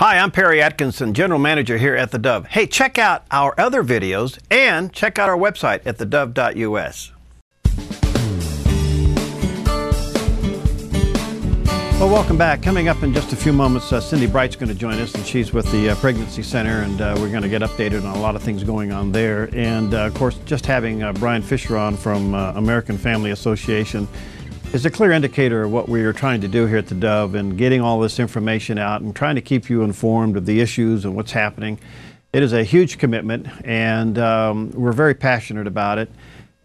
Hi, I'm Perry Atkinson, General Manager here at The Dove. Hey, check out our other videos and check out our website at thedove.us. Well, welcome back. Coming up in just a few moments, Cindy Bright's going to join us, and she's with the Pregnancy Center, and we're going to get updated on a lot of things going on there. And, of course, just having Brian Fisher on from American Family Association is a clear indicator of what we are trying to do here at the Dove and getting all this information out and trying to keep you informed of the issues and what's happening. It is a huge commitment, and we're very passionate about it.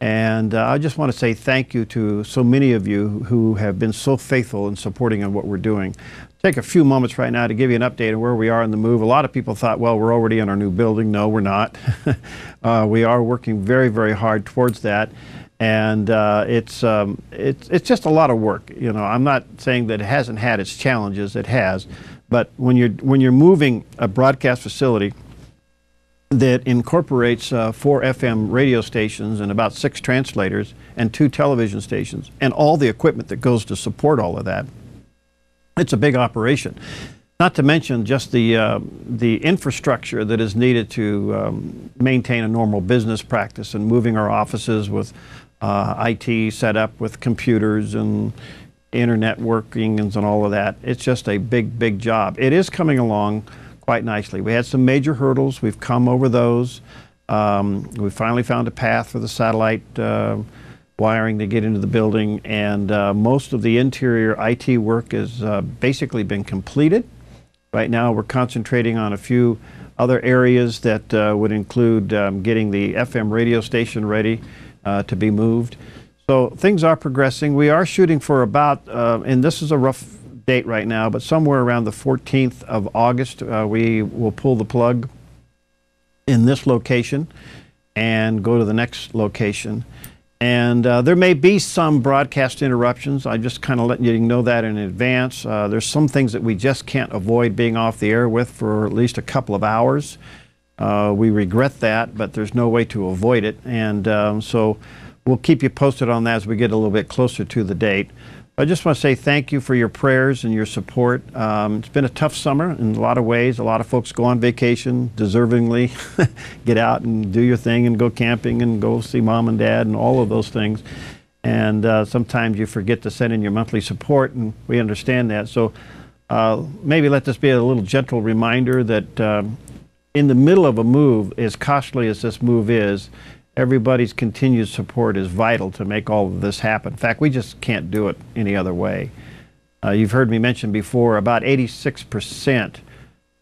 And I just want to say thank you to so many of you who have been so faithful in supporting in what we're doing. Take a few moments right now to give you an update of where we are in the move. A lot of people thought, well, we're already in our new building. No, we're not. We are working very, very hard towards that. And it's just a lot of work. You know, I'm not saying that it hasn't had its challenges. It has, but when you're moving a broadcast facility that incorporates 4 FM radio stations and about 6 translators and 2 television stations and all the equipment that goes to support all of that, it's a big operation. Not to mention just the infrastructure that is needed to maintain a normal business practice and moving our offices with IT set up with computers and internet working and all of that. It's just a big, big job. It is coming along quite nicely. We had some major hurdles. We've come over those. We finally found a path for the satellite wiring to get into the building, and most of the interior IT work has basically been completed. Right now we're concentrating on a few other areas that would include getting the FM radio station ready to be moved. So things are progressing. We are shooting for about, and this is a rough date right now, but somewhere around the 14th of August, we will pull the plug in this location and go to the next location. And there may be some broadcast interruptions. I just kind of letting you know that in advance. There's some things that we just can't avoid being off the air with for at least a couple of hours. We regret that, but there's no way to avoid it. And so we'll keep you posted on that as we get a little bit closer to the date. I just want to say thank you for your prayers and your support. It's been a tough summer in a lot of ways. A lot of folks go on vacation, deservingly get out and do your thing and go camping and go see mom and dad and all of those things. And sometimes you forget to send in your monthly support, and we understand that. So maybe let this be a little gentle reminder that in the middle of a move, as costly as this move is, everybody's continued support is vital to make all of this happen. In fact, we just can't do it any other way. You've heard me mention before, about 86%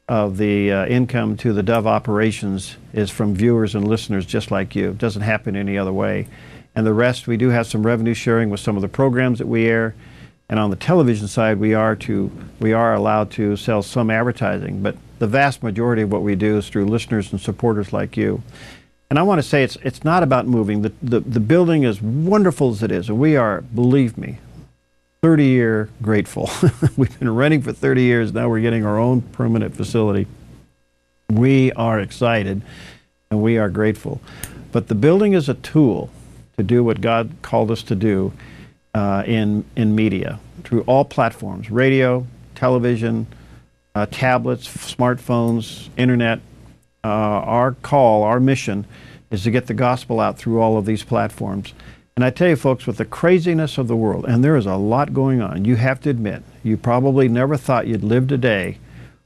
of the income to the Dove operations is from viewers and listeners just like you. It doesn't happen any other way. And the rest, we do have some revenue sharing with some of the programs that we air. And on the television side, we are allowed to sell some advertising. But the vast majority of what we do is through listeners and supporters like you. And I want to say it's not about moving. The building, as wonderful as it is, and we are, believe me, 30-year grateful. We've been renting for 30 years. Now we're getting our own permanent facility. We are excited, and we are grateful. But the building is a tool to do what God called us to do in media, through all platforms, radio, television, tablets, smartphones, internet. Our call, our mission, is to get the gospel out through all of these platforms. And I tell you, folks, with the craziness of the world, and there is a lot going on, you have to admit, you probably never thought you'd live today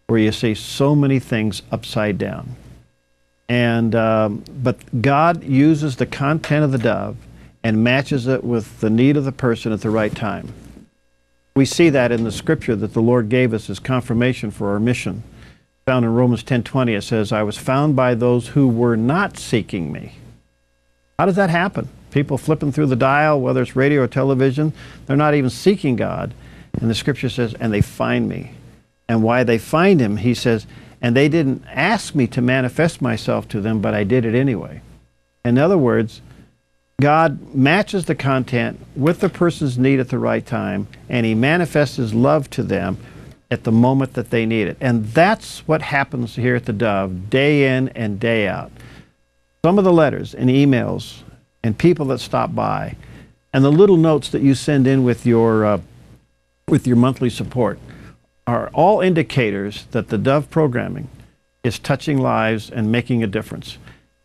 where you see so many things upside down. And but God uses the content of the Dove and matches it with the need of the person at the right time. We see that in the scripture that the Lord gave us as confirmation for our mission. Found in Romans 10:20, it says, I was found by those who were not seeking me. How does that happen? People flipping through the dial, whether it's radio or television, they're not even seeking God. And the scripture says, and they find me. And why they find him, he says, and they didn't ask me to manifest myself to them, but I did it anyway. In other words, God matches the content with the person's need at the right time, and he manifests his love to them at the moment that they need it. And that's what happens here at the Dove, day in and day out. Some of the letters and emails and people that stop by and the little notes that you send in with your monthly support are all indicators that the Dove programming is touching lives and making a difference.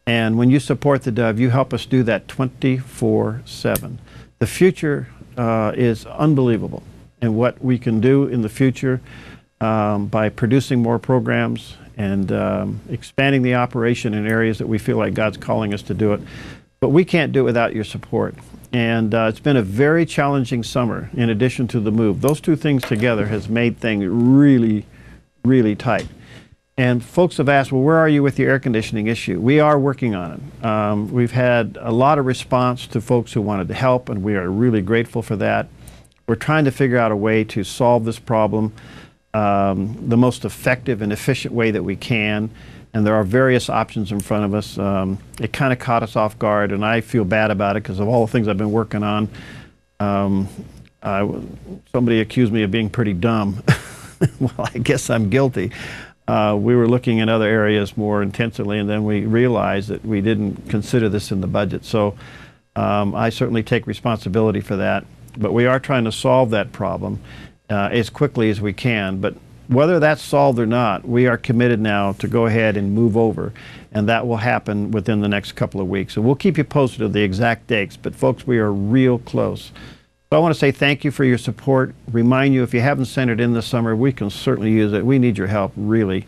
And when you support the Dove, you help us do that 24/7. The future is unbelievable, and what we can do in the future by producing more programs and expanding the operation in areas that we feel like God's calling us to do it. But we can't do it without your support. And it's been a very challenging summer in addition to the move. Those two things together has made things really, really tight. And folks have asked, well, where are you with your air conditioning issue? We are working on it. We've had a lot of response to folks who wanted to help, and we are really grateful for that. We're trying to figure out a way to solve this problem the most effective and efficient way that we can. And there are various options in front of us. It kind of caught us off guard, and I feel bad about it because of all the things I've been working on. Somebody accused me of being pretty dumb. Well, I guess I'm guilty. We were looking in other areas more intensively, and then we realized that we didn't consider this in the budget. So I certainly take responsibility for that. But we are trying to solve that problem as quickly as we can. But whether that's solved or not, we are committed now to go ahead and move over, and that will happen within the next couple of weeks. So we'll keep you posted of the exact dates, but folks, we are real close. So I want to say thank you for your support. Remind you, if you haven't sent it in this summer, we can certainly use it. We need your help, really,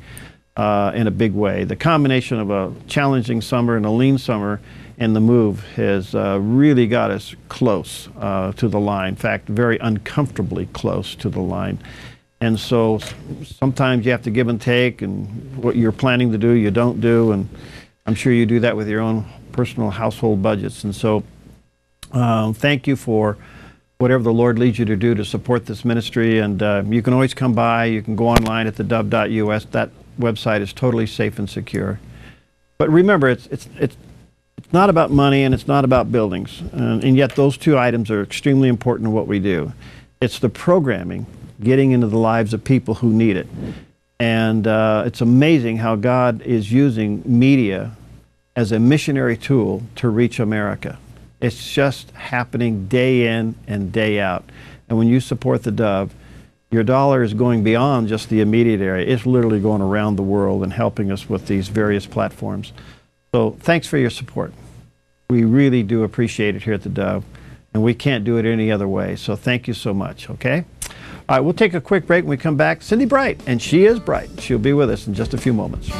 in a big way. The combination of a challenging summer and a lean summer and the move has really got us close to the line. In fact, very uncomfortably close to the line. And so sometimes you have to give and take, and what you're planning to do, you don't do. And I'm sure you do that with your own personal household budgets. And so thank you for whatever the Lord leads you to do to support this ministry. And you can always come by. You can go online at theDove.us. That website is totally safe and secure. But remember, it's not about money and it's not about buildings. And yet those two items are extremely important in what we do. It's the programming, getting into the lives of people who need it. And it's amazing how God is using media as a missionary tool to reach America. It's just happening day in and day out. And when you support the Dove, your dollar is going beyond just the immediate area. It's literally going around the world and helping us with these various platforms. So thanks for your support. We really do appreciate it here at the Dove, and we can't do it any other way. So thank you so much, okay? All right, we'll take a quick break. When we come back, Cindy Bright, and she is bright. She'll be with us in just a few moments.